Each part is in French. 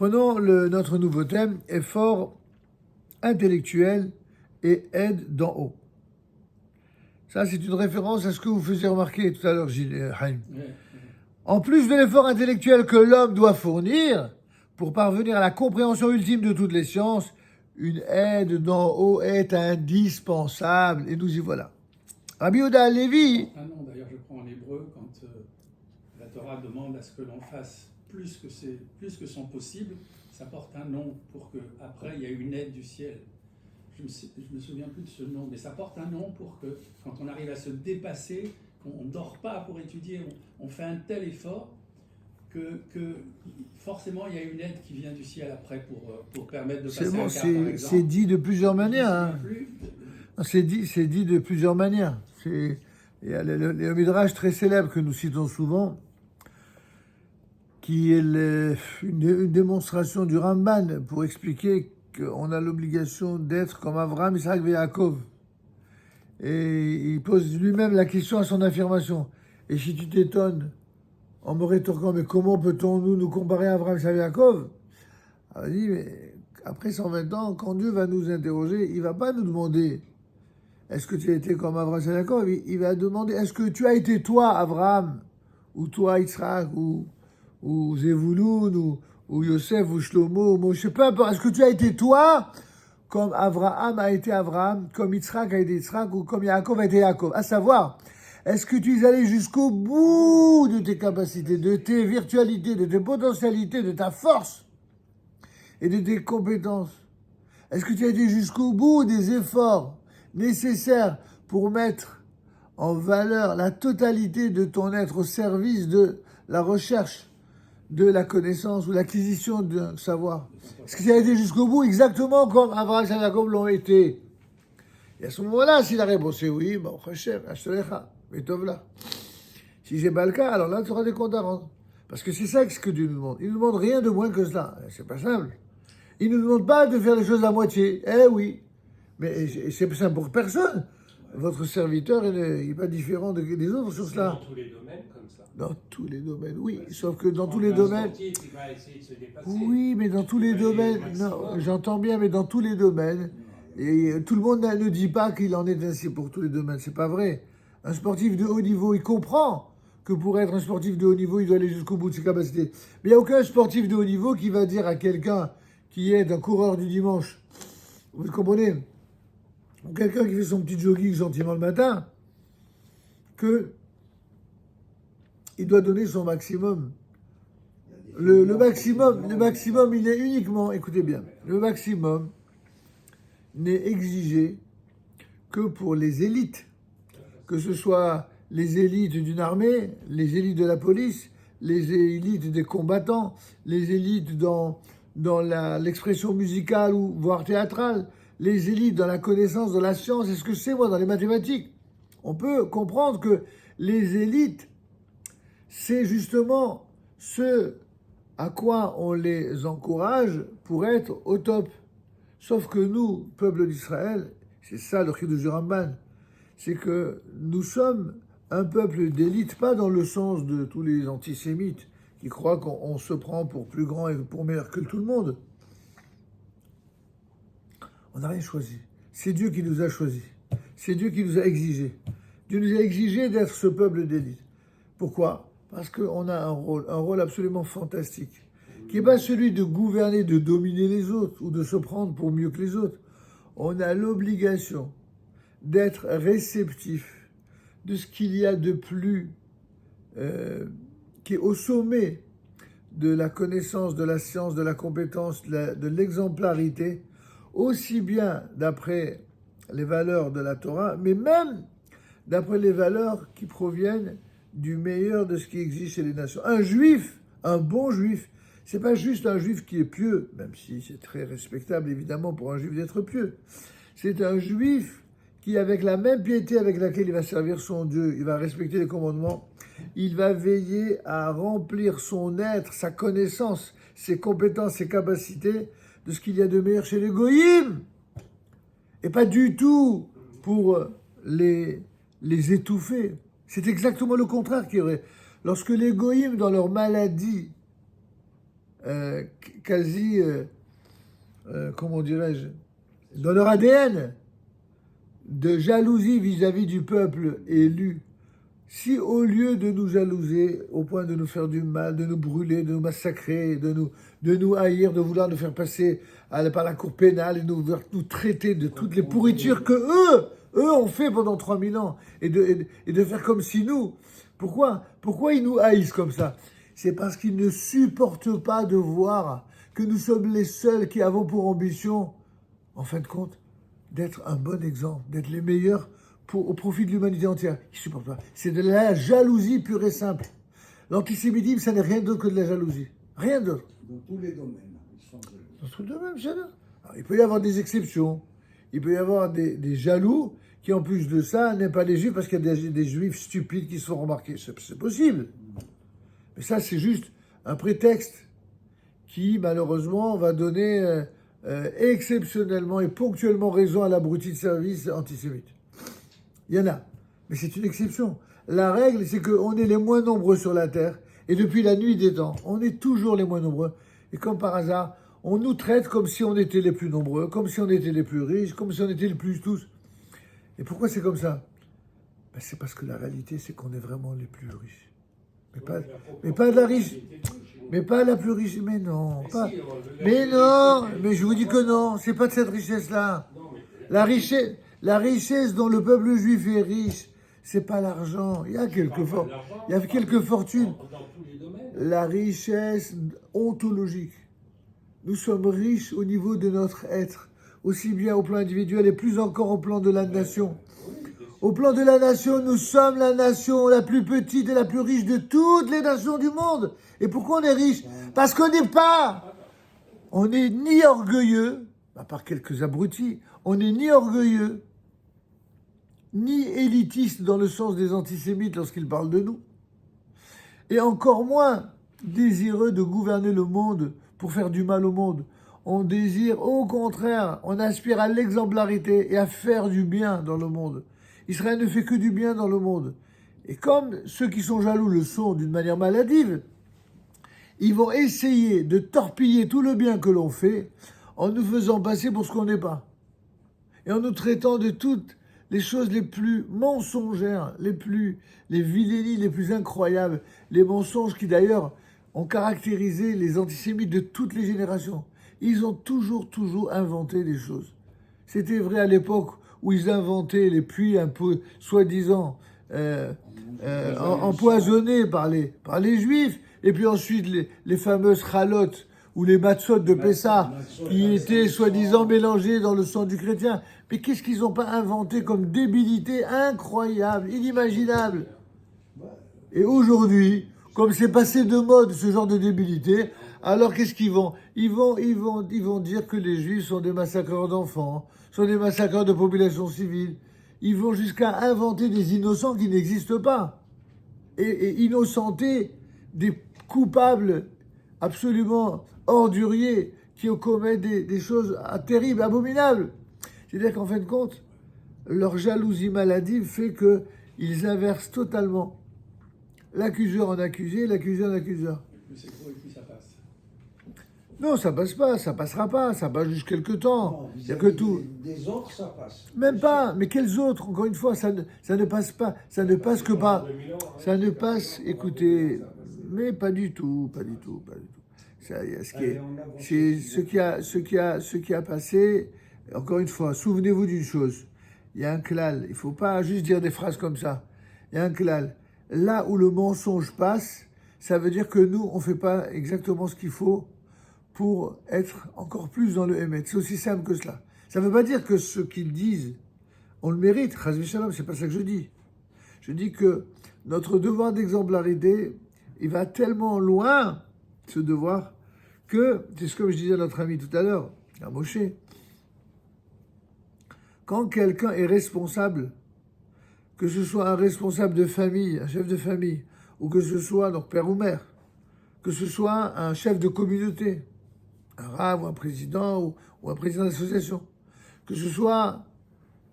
Prenons notre nouveau thème, effort intellectuel et aide d'en haut. Ça, c'est une référence à ce que vous faisiez remarquer tout à l'heure, Haïm. En plus de l'effort intellectuel que l'homme doit fournir pour parvenir à la compréhension ultime de toutes les sciences, une aide d'en haut est indispensable. Et nous y voilà. Rabbi Yehuda Halevi. Ah non, d'ailleurs, je prends en hébreu quand la Torah demande à ce que l'on fasse plus que son possible, ça porte un nom pour que après il y ait une aide du ciel. Je me souviens plus de ce nom, mais ça porte un nom pour que quand on arrive à se dépasser, qu'on ne dort pas pour étudier, on fait un tel effort que forcément il y a une aide qui vient du ciel après pour permettre de passer un cap, par exemple. C'est dit de plusieurs manières. Hein. C'est dit de plusieurs manières. Il y a le midrash très célèbre que nous citons souvent, qui est une démonstration du Ramban pour expliquer qu'on a l'obligation d'être comme Abraham, Isaac et Yaakov. Et il pose lui-même la question à son affirmation. Et si tu t'étonnes en me rétorquant, mais comment peut-on nous comparer à Abraham, Isaac et Yaakov? Il dit, mais après 120 ans, quand Dieu va nous interroger, il ne va pas nous demander est-ce que tu as été comme Abraham, Isaac et Yaakov? Il va demander est-ce que tu as été toi, Abraham, ou toi, Yitzhak, ou Zevouloun, ou Yosef, ou Shlomo, ou Moshe, peu importe. Est-ce que tu as été toi, comme Abraham a été Abraham, comme Yitzhak a été Yitzhak, ou comme Yaakov a été Yaakov? À savoir, est-ce que tu es allé jusqu'au bout de tes capacités, de tes virtualités, de tes potentialités, de ta force et de tes compétences? Est-ce que tu as été jusqu'au bout des efforts nécessaires pour mettre en valeur la totalité de ton être au service de la recherche, de la connaissance ou l'acquisition d'un savoir? Est-ce que tu as été jusqu'au bout exactement comme Abraham et Jacob l'ont été? Et à ce moment-là, si la réponse est oui, bon, là. Si c'est pas le cas, alors là, tu auras des comptes à rendre. Parce que c'est ça ce que Dieu nous demande. Il ne nous demande rien de moins que cela. C'est pas simple. Il ne nous demande pas de faire les choses à moitié. Eh oui. Mais c'est simple pour personne. Votre serviteur, il n'est pas différent des autres sur cela. Dans tous les domaines, comme ça. Dans tous les domaines, oui. Sauf que dans tous les domaines... Oui, mais dans tous les domaines... Non, j'entends bien, mais dans tous les domaines... Et tout le monde ne dit pas qu'il en est ainsi pour tous les domaines. C'est pas vrai. Un sportif de haut niveau, il comprend que pour être un sportif de haut niveau, il doit aller jusqu'au bout de ses capacités. Mais il n'y a aucun sportif de haut niveau qui va dire à quelqu'un qui est un coureur du dimanche, vous comprenez, ou quelqu'un qui fait son petit jogging gentiment le matin, que il doit donner son maximum. Le maximum, il est uniquement, écoutez bien, le maximum n'est exigé que pour les élites, que ce soit les élites d'une armée, les élites de la police, les élites des combattants, les élites dans l'expression musicale ou voire théâtrale, les élites dans la connaissance de la science, et ce que c'est moi dans les mathématiques. On peut comprendre que les élites, c'est justement ce à quoi on les encourage pour être au top. Sauf que nous, peuple d'Israël, c'est ça le chidouch du Ramban, c'est que nous sommes un peuple d'élite, pas dans le sens de tous les antisémites qui croient qu'on se prend pour plus grand et pour meilleur que tout le monde. On n'a rien choisi. C'est Dieu qui nous a choisis. C'est Dieu qui nous a exigés. Dieu nous a exigé d'être ce peuple d'élite. Pourquoi? Parce qu'on a un rôle absolument fantastique, qui n'est pas celui de gouverner, de dominer les autres ou de se prendre pour mieux que les autres. On a l'obligation d'être réceptif de ce qu'il y a de plus, qui est au sommet de la connaissance, de la science, de la compétence, de l'exemplarité, aussi bien d'après les valeurs de la Torah, mais même d'après les valeurs qui proviennent du meilleur de ce qui existe chez les nations. Un juif, un bon juif, c'est pas juste un juif qui est pieux, même si c'est très respectable évidemment pour un juif d'être pieux. C'est un juif qui, avec la même piété avec laquelle il va servir son Dieu, il va respecter les commandements, il va veiller à remplir son être, sa connaissance, ses compétences, ses capacités de ce qu'il y a de meilleur chez les goïms. Et pas du tout pour les étouffer. C'est exactement le contraire qui est vrai. Lorsque les goïms, dans leur maladie, quasi, comment dirais-je, dans leur ADN, de jalousie vis-à-vis du peuple élu. Si au lieu de nous jalouser au point de nous faire du mal, de nous brûler, de nous massacrer, de nous haïr, de vouloir nous faire passer par la cour pénale et nous traiter de toutes les pourritures que eux ont fait pendant 3000 ans, et de faire comme si nous... Pourquoi ils nous haïssent comme ça? C'est parce qu'ils ne supportent pas de voir que nous sommes les seuls qui avons pour ambition, en fin de compte, d'être un bon exemple, d'être les meilleurs au profit de l'humanité entière. Ils ne supportent pas. C'est de la jalousie pure et simple. L'antisémitisme, ça n'est rien d'autre que de la jalousie. Rien d'autre. Dans tous les domaines, ils sont jaloux. Dans tout le domaine, c'est là. Alors, il peut y avoir des exceptions. Il peut y avoir des jaloux qui, en plus de ça, n'aiment pas les juifs parce qu'il y a des juifs stupides qui se font remarquer. C'est possible. Mais ça, c'est juste un prétexte qui, malheureusement, va donner exceptionnellement et ponctuellement raison à l'abruti de service antisémite. Il y en a, mais c'est une exception. La règle, c'est qu'on est les moins nombreux sur la terre, et depuis la nuit des temps, on est toujours les moins nombreux. Et comme par hasard, on nous traite comme si on était les plus nombreux, comme si on était les plus riches, comme si on était les plus tous. Et pourquoi c'est comme ça? Ben, c'est parce que la réalité, c'est qu'on est vraiment les plus riches. Mais pas de la riche. Mais pas la plus riche. Mais non. Pas. Mais non. Mais je vous dis que non. C'est pas de cette richesse-là. La richesse dont le peuple juif est riche, c'est pas l'argent. Il y a quelques fortunes. La richesse ontologique. Nous sommes riches au niveau de notre être, aussi bien au plan individuel et plus encore au plan de la nation. Au plan de la nation, nous sommes la nation la plus petite et la plus riche de toutes les nations du monde. Et pourquoi on est riche? Parce qu'on n'est ni orgueilleux, à part quelques abrutis, on n'est ni orgueilleux, ni élitiste dans le sens des antisémites lorsqu'ils parlent de nous, et encore moins désireux de gouverner le monde pour faire du mal au monde. On désire, au contraire, on aspire à l'exemplarité et à faire du bien dans le monde. Israël ne fait que du bien dans le monde. Et comme ceux qui sont jaloux le sont d'une manière maladive, ils vont essayer de torpiller tout le bien que l'on fait en nous faisant passer pour ce qu'on n'est pas. Et en nous traitant de toutes les choses les plus mensongères, les vilainies les plus incroyables, les mensonges qui d'ailleurs ont caractérisé les antisémites de toutes les générations. Ils ont toujours inventé des choses. C'était vrai à l'époque où ils inventaient les puits un peu soi-disant empoisonnés par les Juifs, et puis ensuite les fameuses chalotes ou les matzot de Pessah qui étaient soi-disant mélangés dans le sang du chrétien. Mais qu'est-ce qu'ils n'ont pas inventé comme débilité incroyable, inimaginable? Et aujourd'hui, comme c'est passé de mode ce genre de débilité, alors qu'est-ce qu'ils vont? Ils vont dire que les Juifs sont des massacreurs d'enfants, sont des massacreurs de populations civiles. Ils vont jusqu'à inventer des innocents qui n'existent pas. Et innocenter des coupables absolument orduriers qui ont commis des choses terribles, abominables. C'est-à-dire qu'en fin de compte, leur jalousie maladive fait qu'ils inversent totalement l'accuseur en accusé, l'accusé en accuseur. Plus c'est gros et plus ça passe. Non, ça passe pas, ça passera pas, ça passe juste quelques temps. Il y a que tout. Des autres, ça passe. Même pas, mais quels autres? Encore une fois, ça ne passe pas, ça ne passe que pas. Ça ne passe, écoutez, mais pas du tout. Ça, il y a ce qui a passé. Encore une fois, souvenez-vous d'une chose. Il y a un klal. Il faut pas juste dire des phrases comme ça. Il y a un klal. Là où le mensonge passe, ça veut dire que nous, on fait pas exactement ce qu'il faut pour être encore plus dans le émet. C'est aussi simple que cela. Ça ne veut pas dire que ce qu'ils disent, on le mérite. Chas v'shalom, c'est pas ça que je dis. Je dis que notre devoir d'exemplarité, il va tellement loin, ce devoir, que, c'est ce que je disais à notre ami tout à l'heure, à Moshe, quand quelqu'un est responsable, que ce soit un responsable de famille, un chef de famille, ou que ce soit donc père ou mère, que ce soit un chef de communauté, un rabbin ou un président ou un président d'association, que ce soit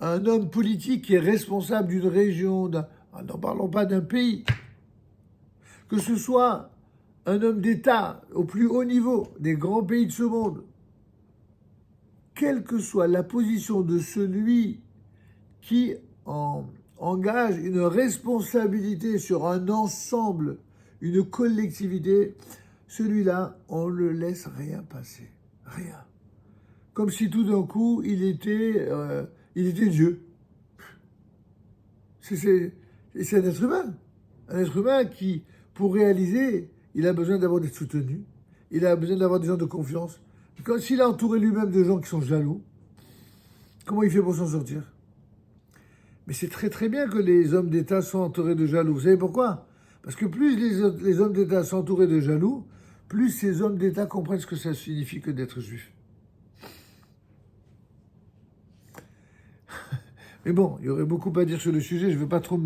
un homme politique qui est responsable d'une région, n'en parlons pas d'un pays, que ce soit un homme d'État au plus haut niveau des grands pays de ce monde, quelle que soit la position de celui qui engage une responsabilité sur un ensemble, une collectivité, celui-là, on ne le laisse rien passer. Rien. Comme si tout d'un coup, il était Dieu. C'est un être humain. Un être humain qui, pour réaliser, il a besoin d'avoir d'être soutenu. Il a besoin d'avoir des gens de confiance. S'il a entouré lui-même de gens qui sont jaloux, comment il fait pour s'en sortir? Mais c'est très très bien que les hommes d'État soient entourés de jaloux. Vous savez pourquoi? Parce que plus les hommes d'État sont entourés de jaloux, plus ces hommes d'État comprennent ce que ça signifie que d'être juif. Mais bon, il y aurait beaucoup à dire sur le sujet, je ne veux pas trop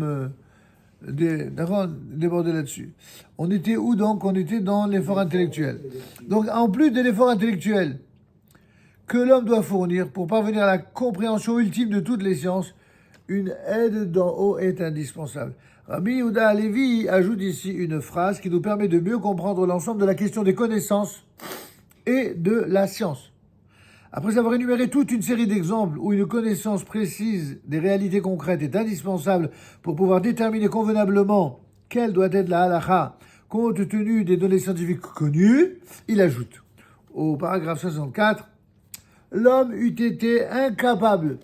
déborder là-dessus. On était où donc? On était dans l'effort intellectuel. Donc en plus de l'effort intellectuel que l'homme doit fournir pour parvenir à la compréhension ultime de toutes les sciences, une aide d'en haut est indispensable. Rabbi Yehuda Halevi ajoute ici une phrase qui nous permet de mieux comprendre l'ensemble de la question des connaissances et de la science. Après avoir énuméré toute une série d'exemples où une connaissance précise des réalités concrètes est indispensable pour pouvoir déterminer convenablement quelle doit être la halakha compte tenu des données scientifiques connues, il ajoute au paragraphe 64, l'homme eût été incapable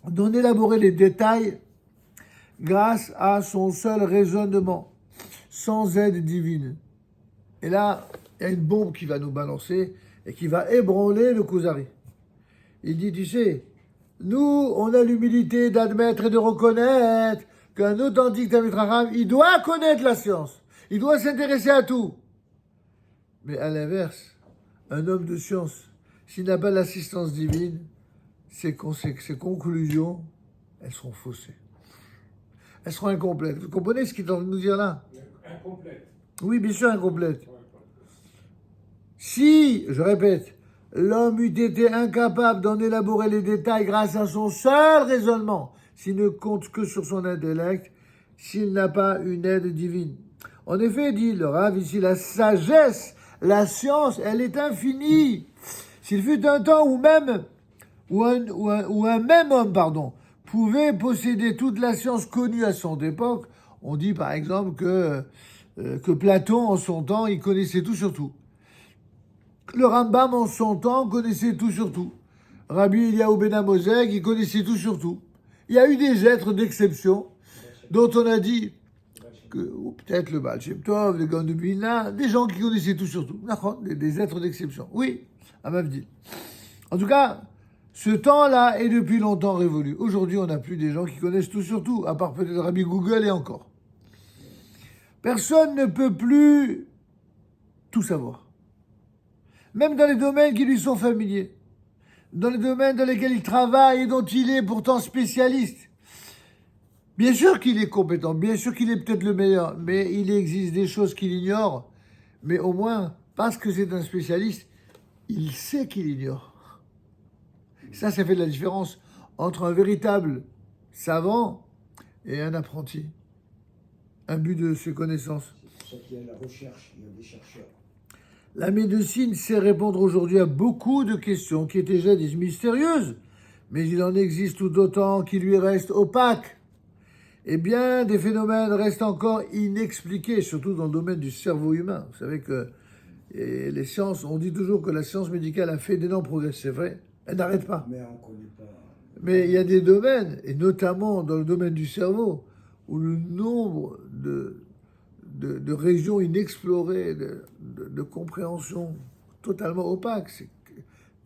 d'en élaborer les détails grâce à son seul raisonnement, sans aide divine. Et là, il y a une bombe qui va nous balancer et qui va ébranler le Kuzari. Il dit, tu sais, nous, on a l'humilité d'admettre et de reconnaître qu'un authentique Talmid Chacham, il doit connaître la science, il doit s'intéresser à tout. Mais à l'inverse, un homme de science, s'il n'a pas l'assistance divine, ses conclusions, elles seront faussées. Elles seront incomplètes. Vous comprenez ce qu'il est en train de nous dire là? Incomplète. Oui, bien sûr, incomplètes. Si, je répète, l'homme eût été incapable d'en élaborer les détails grâce à son seul raisonnement, s'il ne compte que sur son intellect, s'il n'a pas une aide divine. En effet, dit le Rav ici, la sagesse, la science, elle est infinie. S'il fut un temps où un même homme, pouvait posséder toute la science connue à son époque, on dit par exemple que Platon, en son temps, il connaissait tout sur tout. Le Rambam, en son temps, connaissait tout sur tout. Rabbi Eliyahu ben Amozeg, il connaissait tout sur tout. Il y a eu des êtres d'exception dont on a dit ou peut-être le Baal Shem Tov, le Gaon de Vilna, des gens qui connaissaient tout sur tout. Des êtres d'exception. Oui, à Mavdil. En tout cas, ce temps-là est depuis longtemps révolu. Aujourd'hui, on n'a plus des gens qui connaissent tout sur tout, à part peut-être Rabbi Google et encore. Personne ne peut plus tout savoir. Même dans les domaines qui lui sont familiers. Dans les domaines dans lesquels il travaille et dont il est pourtant spécialiste. Bien sûr qu'il est compétent, bien sûr qu'il est peut-être le meilleur, mais il existe des choses qu'il ignore. Mais au moins, parce que c'est un spécialiste, il sait qu'il ignore. Ça fait de la différence entre un véritable savant et un apprenti. Un but de ses connaissances. C'est pour ça qu'il y a la recherche, il y a des chercheurs. La médecine sait répondre aujourd'hui à beaucoup de questions qui étaient jadis mystérieuses, mais il en existe tout autant qui lui restent opaques. Et bien, des phénomènes restent encore inexpliqués, surtout dans le domaine du cerveau humain. Vous savez que les sciences, on dit toujours que la science médicale a fait d'énormes progrès, c'est vrai, elle n'arrête pas. Mais on ne connaît pas. Mais il y a des domaines, et notamment dans le domaine du cerveau, où le nombre de régions inexplorées, de compréhension totalement opaques,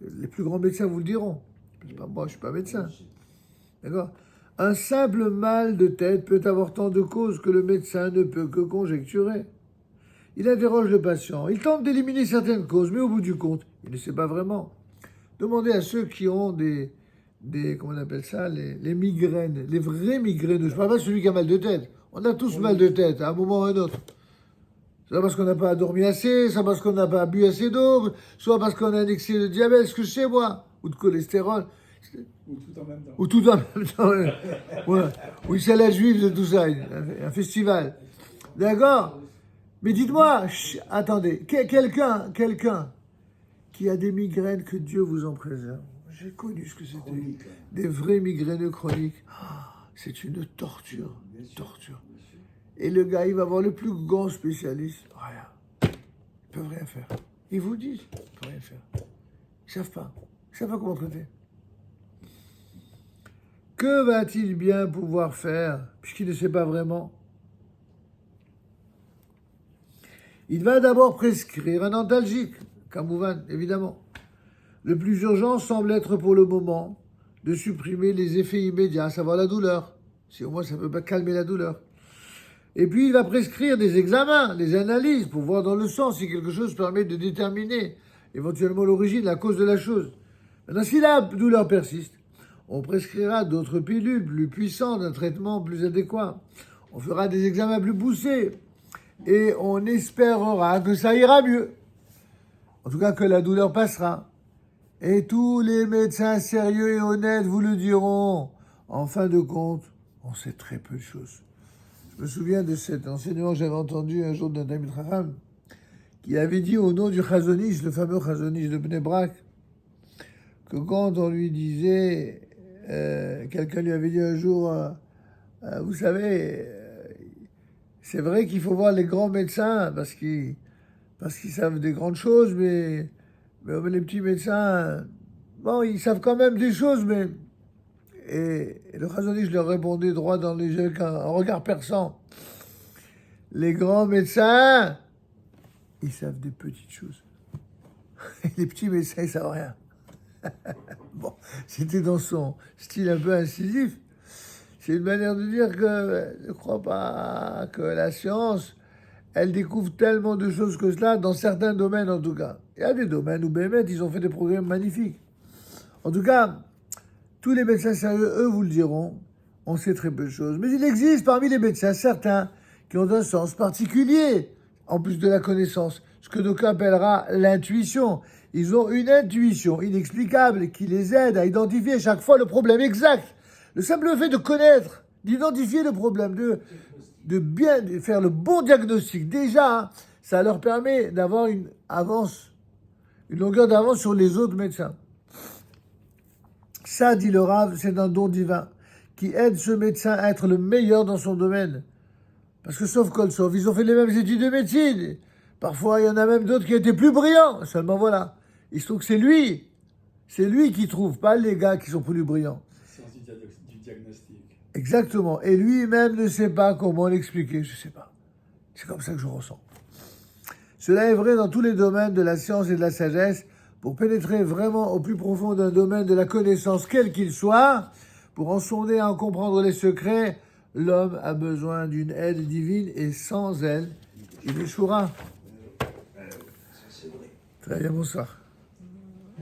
les plus grands médecins vous le diront. Moi, je ne suis pas médecin. D'accord ? Un simple mal de tête peut avoir tant de causes que le médecin ne peut que conjecturer. Il interroge le patient, il tente d'éliminer certaines causes, mais au bout du compte, il ne sait pas vraiment. Demandez à ceux qui ont des comment on appelle ça, les migraines, les vraies migraines. Je ne parle pas de celui qui a mal de tête. On a tous mal de tête, à un moment ou à un autre. Soit parce qu'on n'a pas dormi assez, soit parce qu'on n'a pas bu assez d'eau, soit parce qu'on a un excès de diabète, ce que je sais moi, ou de cholestérol. Ou tout en même temps. Ou tout en même temps. Ouais. Ou une salade juive de tout ça, un festival. D'accord ? Mais dites-moi, attendez, quelqu'un qui a des migraines, que Dieu vous en préserve. J'ai connu ce que c'était. Chronique, hein. Des vrais migraineux chroniques. Ah, c'est une torture. Bien sûr, Torture. bien sûr. Et le gars, il va voir le plus grand spécialiste. Rien. Ils peuvent rien faire. Ils vous disent, ils peuvent rien faire. Ils savent pas. Ils savent pas comment traiter. Que va-t-il bien pouvoir faire, puisqu'il ne sait pas vraiment? Il va d'abord prescrire un antalgique, Kamouvan, évidemment. Le plus urgent semble être pour le moment de supprimer les effets immédiats, à savoir la douleur. Si au moins ça peut pas calmer la douleur. Et puis il va prescrire des examens, des analyses, pour voir dans le sang si quelque chose permet de déterminer éventuellement l'origine, la cause de la chose. Maintenant, si la douleur persiste, on prescrira d'autres pilules plus puissantes, un traitement plus adéquat. On fera des examens plus poussés. Et on espérera que ça ira mieux. En tout cas, que la douleur passera. Et tous les médecins sérieux et honnêtes vous le diront. En fin de compte, on sait très peu de choses. Je me souviens de cet enseignement que j'avais entendu un jour d'un Talmid Chacham qui avait dit au nom du Chazon Ish, le fameux Chazon Ish de Bnei Brak, que quand on lui disait, quelqu'un lui avait dit un jour, vous savez, c'est vrai qu'il faut voir les grands médecins parce qu'ils savent des grandes choses, mais les petits médecins, bon, ils savent quand même des choses, mais... Et le Chazon Ish leur répondait droit dans les yeux avec un regard perçant. Les grands médecins, ils savent des petites choses. Et les petits médecins, ils savent rien. Bon, c'était dans son style un peu incisif. C'est une manière de dire que je ne crois pas que la science, elle découvre tellement de choses que cela, dans certains domaines en tout cas. Il y a des domaines où Bémet, ils ont fait des progrès magnifiques. En tout cas, tous les médecins sérieux, eux, vous le diront, on sait très peu de choses. Mais il existe parmi les médecins certains qui ont un sens particulier, en plus de la connaissance, ce que d'aucuns appellera l'intuition. Ils ont une intuition inexplicable qui les aide à identifier chaque fois le problème exact. Le simple fait de connaître, d'identifier le problème, de bien faire le bon diagnostic, déjà, hein, ça leur permet d'avoir une longueur d'avance sur les autres médecins. Ça, dit le Rav, c'est un don divin qui aide ce médecin à être le meilleur dans son domaine. Parce que sauf Kolsov, ils ont fait les mêmes études de médecine. Parfois, il y en a même d'autres qui étaient plus brillants. Seulement voilà, il se trouve que c'est lui qui trouve, pas les gars qui sont plus brillants. Science du diagnostic. Exactement. Et lui-même ne sait pas comment l'expliquer, je sais pas. C'est comme ça que je ressens. Cela est vrai dans tous les domaines de la science et de la sagesse. Pour pénétrer vraiment au plus profond d'un domaine de la connaissance, quel qu'il soit, pour en sonder et en comprendre les secrets, l'homme a besoin d'une aide divine et sans elle, il échouera. Ça, c'est vrai. Très bien, bonsoir.